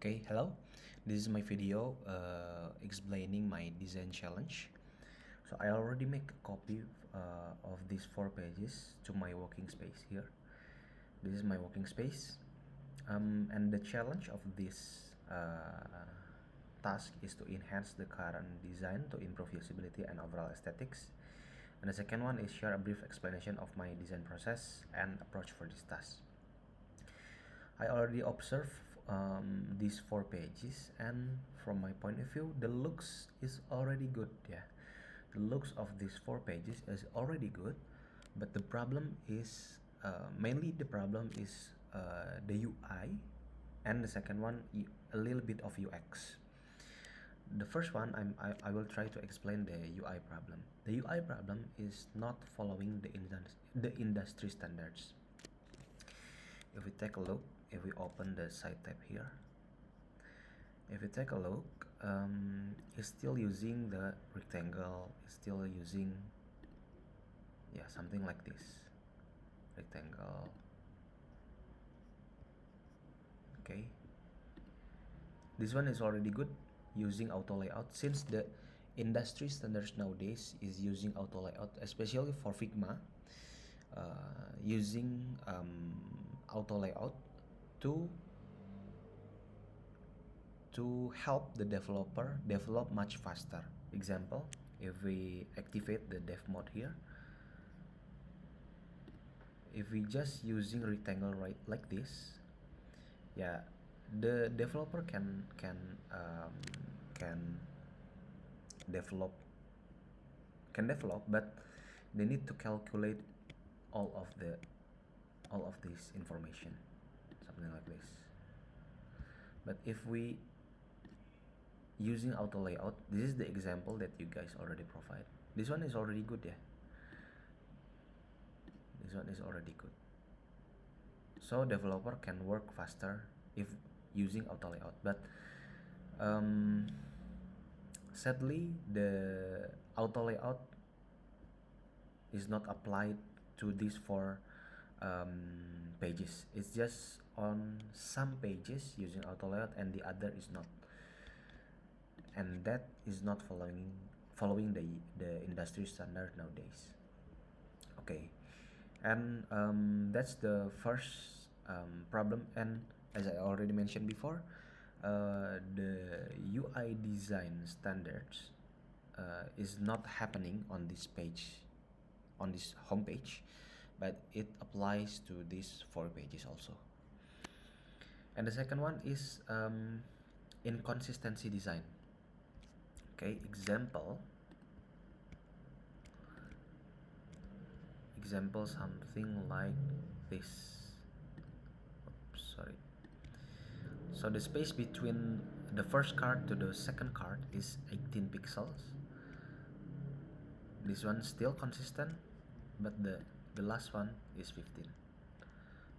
Okay, hello. This is my video explaining my design challenge. So I already make a copy of these 4 pages to my working space here. This is my working space, and the challenge of this task is to enhance the current design to improve usability and overall aesthetics. And the second one is share a brief explanation of my design process and approach for this task. I already observed these 4 pages, and from my point of view, the looks is already good. Yeah, the looks of these 4 pages is already good, but the problem is mainly the problem is the UI, and the second one a little bit of UX. The first one I will try to explain the UI problem. The UI problem is not following the industry standards. If we take a look, if we open the site tab here, if we take a look, it's still using the rectangle, it's still using, yeah, something like this, rectangle. Okay, this one is already good using auto layout, since the industry standards nowadays is using auto layout, especially for Figma, using auto layout to help the developer develop much faster. Example, if we activate the dev mode here, if we just using rectangle right like this, yeah, the developer can develop but they need to calculate all of this information, something like this. But if we using auto layout, this is the example that you guys already provide. This one is already good, yeah, this one is already good, so developer can work faster if using auto layout. But sadly, the auto layout is not applied to these 4 pages. It's just on some pages using auto layout and the other is not, and that is not following the industry standard nowadays. Okay, and that's the first problem. And as I already mentioned before, the UI design standards is not happening on this page, on this homepage, but it applies to these 4 pages also. And the second one is inconsistency design. Okay, example something like this. Oops, sorry. So the space between the first card to the second card is 18 pixels. This one still consistent, but the last one is 15.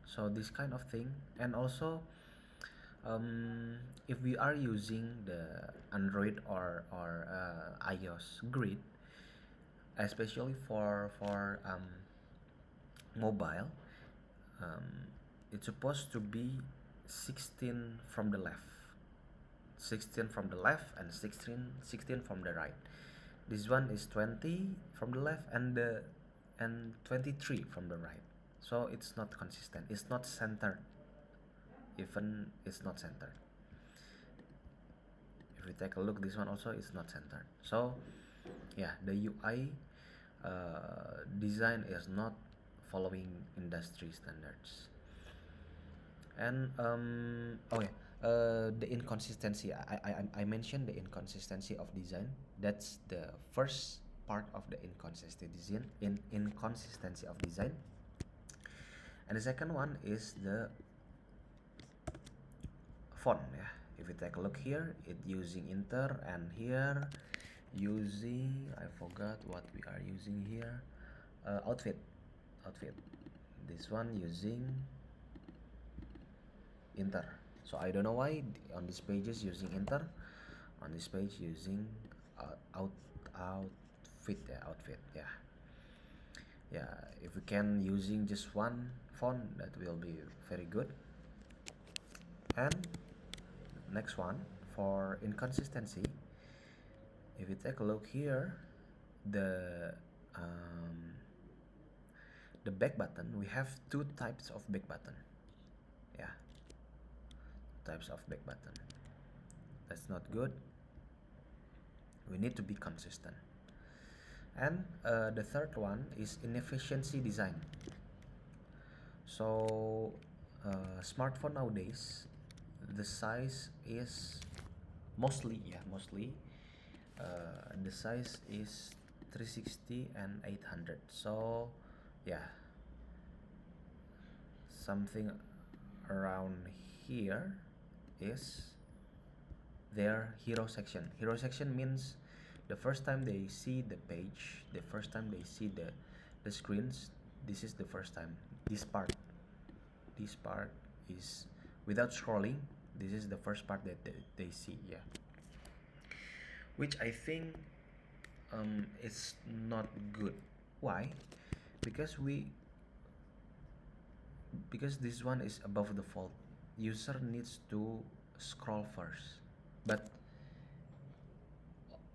So this kind of thing. And also if we are using the Android or iOS grid, especially for mobile, it's supposed to be 16 from the left, 16 from the left, and 16 from the right. This one is 20 from the left and 23 from the right. So it's not consistent, it's not centered, even it's not centered. If we take a look, this one also is not centered. So yeah, the UI design is not following industry standards. And the inconsistency, I mentioned the inconsistency of design. That's the first part of the inconsistency of design. And the second one is the font. Yeah, if you take a look here, it using Inter, and here using, I forgot what we are using here, outfit. This one using Inter. So I don't know why on this page is using Inter, on this page using outfit. Yeah, if we can using just one font, that will be very good. And next one, for inconsistency, if you take a look here, the um, the back button, we have two types of back button. Yeah, types of back button. That's not good. We need to be consistent. And the third one is inefficiency design. So smartphone nowadays, the size is mostly the size is 360 and 800. So yeah, something around here is their hero section. Hero section means the first time they see the page, the first time they see the screens, this is the first time. This part is without scrolling. This is the first part that they see. Yeah, which I think is not good. Why? Because because this one is above the fold. User needs to scroll first, but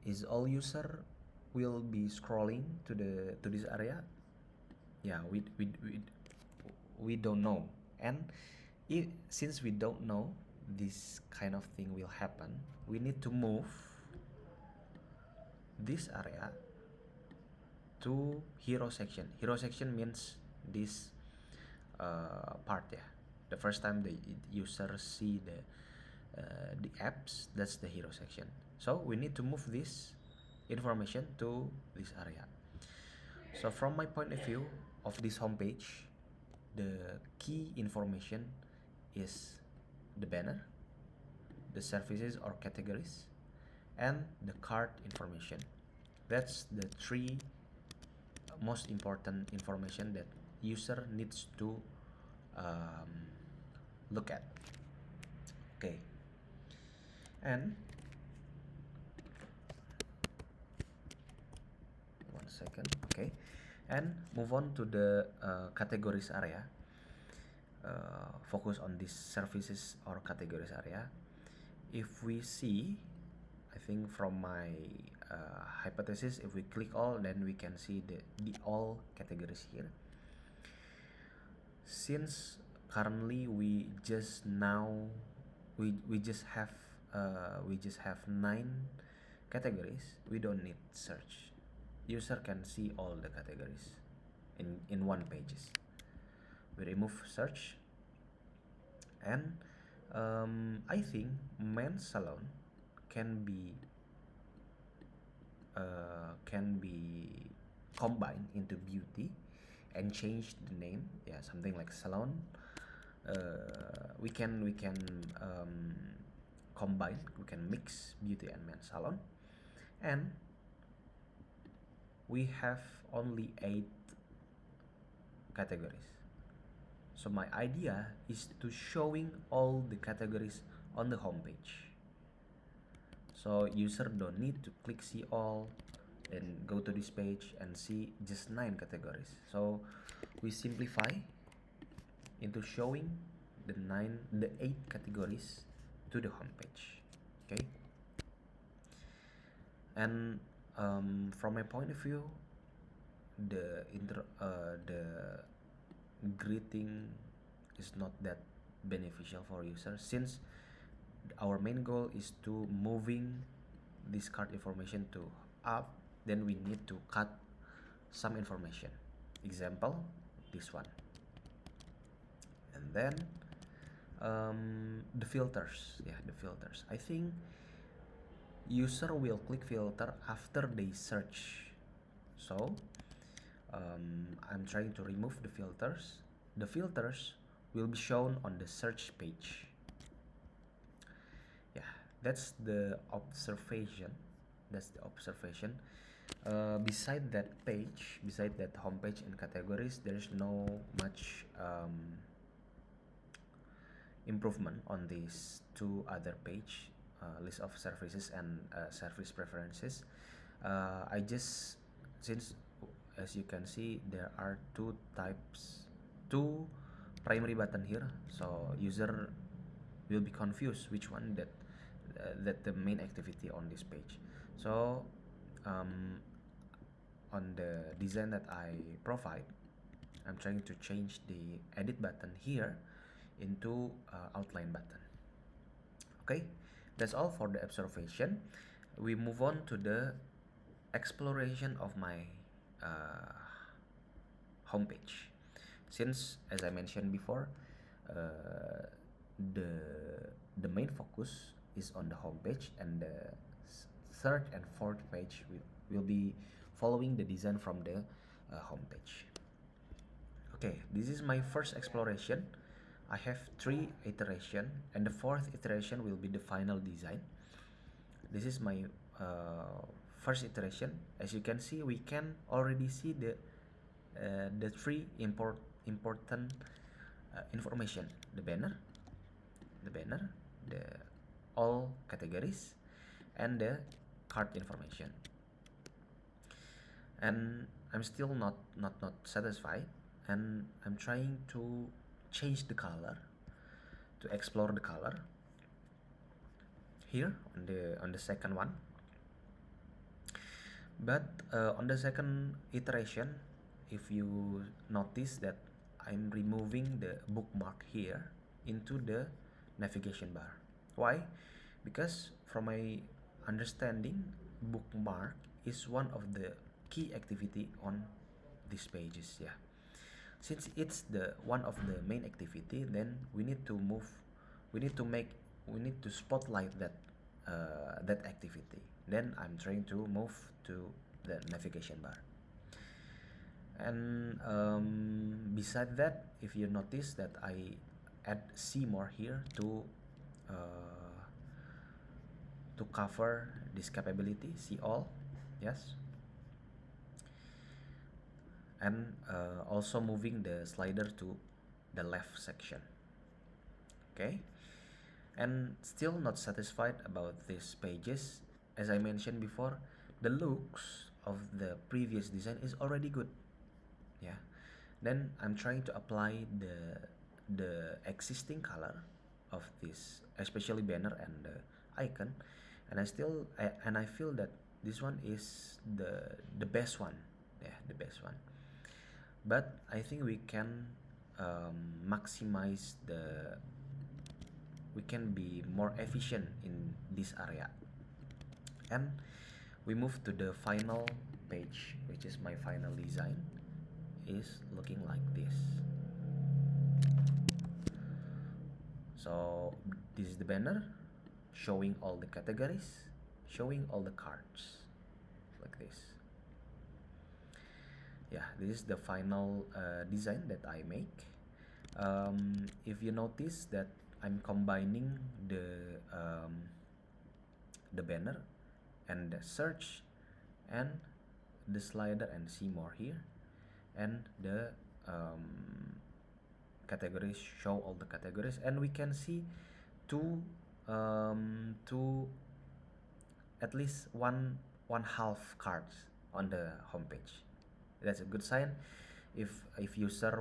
is all user will be scrolling to this area? Yeah, we don't know. And since we don't know this kind of thing will happen, we need to move this area to hero section. Hero section means this part. Yeah, the first time the user see the apps, that's the hero section. So we need to move this information to this area. So from my point of view of this homepage, the key information is the banner, the services or categories, and the cart information. That's the three most important information that user needs to um, look at. Okay, and one second. Okay, and move on to the categories area. Focus on these services or categories area. If we see, I think from my hypothesis, if we click all, then we can see the all categories here. Since currently we just have 9 categories, we don't need search. User can see all the categories in one pages. We remove search, and I think men's salon can be combined into beauty and change the name. Yeah, something like salon. We can combine, we can mix beauty and men's salon, and we have only 8 categories. So my idea is to showing all the categories on the homepage. So user don't need to click see all and go to this page and see just 9 categories. So we simplify into showing the 8 categories to the homepage. Okay. And from my point of view, the greeting is not that beneficial for users, since our main goal is to moving this card information to up. Then we need to cut some information, example this one. And then the filters. Yeah, the filters, I think user will click filter after they search. So I'm trying to remove the filters. The filters will be shown on the search page. Yeah, that's the observation. Beside that page, beside that homepage and categories, there's no much improvement on these 2 other page, list of services and service preferences. I just, since as you can see there are 2 primary button here, so user will be confused which one that that the main activity on this page. So on the design that I provide, I'm trying to change the edit button here into outline button. Okay, that's all for the observation. We move on to the exploration of my uh, homepage. Since, as I mentioned before, uh, the the main focus is on the homepage, and the third and fourth page will be following the design from the homepage. Okay, this is my first exploration. I have 3 iteration, and the fourth iteration will be the final design. This is my first iteration. As you can see, we can already see the three important information: the banner, the all categories, and the card information. And I'm still not satisfied, and I'm trying to change the color, to explore the color here on the second one. But on the second iteration, if you notice that I'm removing the bookmark here into the navigation bar. Why? Because from my understanding, bookmark is one of the key activity on these pages. Yeah, since it's the one of the main activity, then we need to move, we need to make, we need to spotlight that activity. Then I'm trying to move to the navigation bar. And beside that, if you notice that I add see more here to cover this capability, see all, yes, and also moving the slider to the left section. Okay, and still not satisfied about these pages. As I mentioned before, the looks of the previous design is already good. Yeah, then I'm trying to apply the existing color of this, especially banner and the icon, and I feel that this one is the best one. Yeah, the best one. But I think we can maximize the, we can be more efficient in this area. And we move to the final page, which is my final design, is looking like this. So this is the banner showing all the categories, showing all the cards like this. Yeah, this is the final design that I make. If you notice that I'm combining the banner and the search and the slider and see more here, and the categories, show all the categories, and we can see two at least one half cards on the homepage. That's a good sign. If user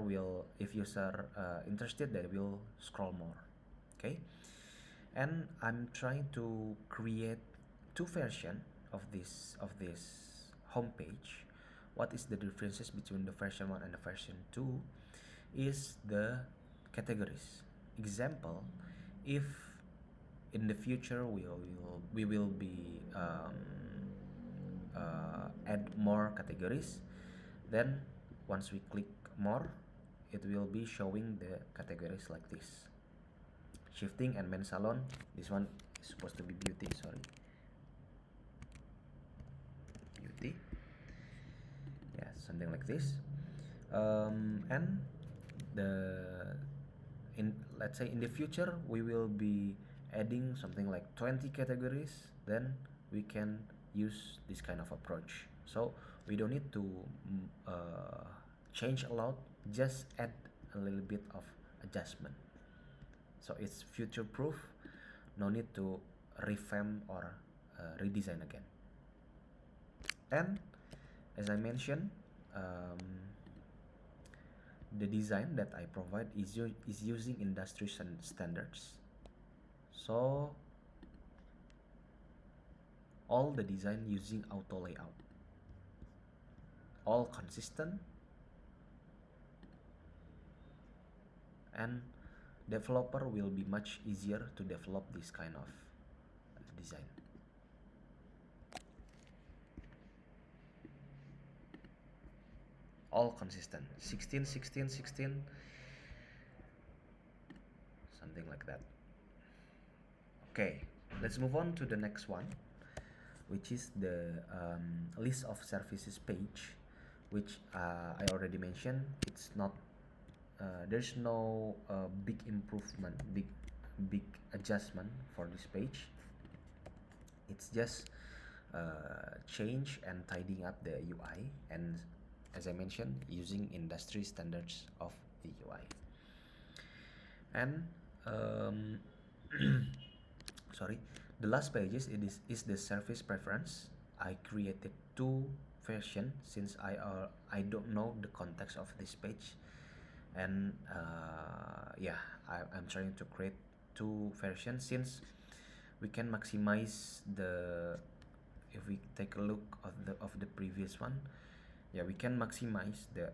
interested, they will scroll more. Okay, and I'm trying to create two version of this homepage. What is the differences between the version 1 and the version 2 is the categories. Example, if in the future we will be add more categories, then once we click more, it will be showing the categories like this: shifting and men's salon. This one is supposed to be beauty, sorry, beauty. Yeah, something like this. And the in let's say in the future we will be adding something like 20 categories, then we can use this kind of approach. So we don't need to change a lot, just add a little bit of adjustment, so it's future proof. No need to revamp or redesign again. And as I mentioned, the design that I provide is using industry standards. So all the design using auto layout, all consistent, and developer will be much easier to develop this kind of design. All consistent, 16 16 16, something like that. Okay, let's move on to the next one, which is the list of services page, which I already mentioned. It's not there's no big improvement, big adjustment for this page. It's just change and tidying up the UI, and as I mentioned, using industry standards of the UI. And sorry, the last pages is the service preference. I created two versions since I don't know the context of this page, and yeah, I'm trying to create two versions since we can maximize the, if we take a look of the previous one, yeah, we can maximize the,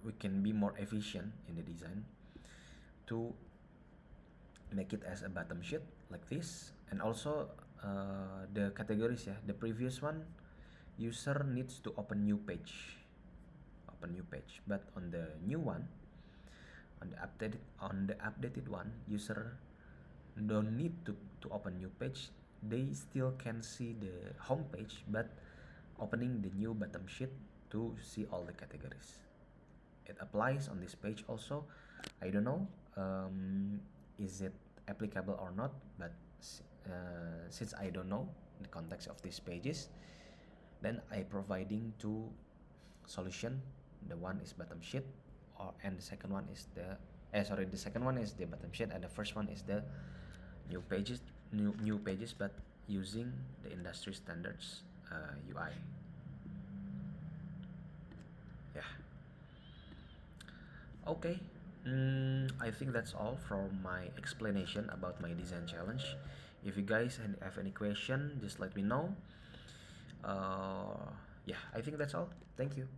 we can be more efficient in the design to make it as a bottom sheet like this. And also the categories, yeah, the previous one, user needs to open new page, but on the new one, on the updated one, user don't need to open new page. They still can see the home page, but opening the new bottom sheet to see all the categories. It applies on this page also. I don't know is it applicable or not, but since I don't know the context of these pages, then I providing two solution. The one is bottom sheet, and the second one is the the second one is the bottom sheet, and the first one is the new pages, new pages, but using the industry standards UI. Yeah. Okay. I think that's all from my explanation about my design challenge. If you guys have any question, just let me know. Yeah, I think that's all. Thank you.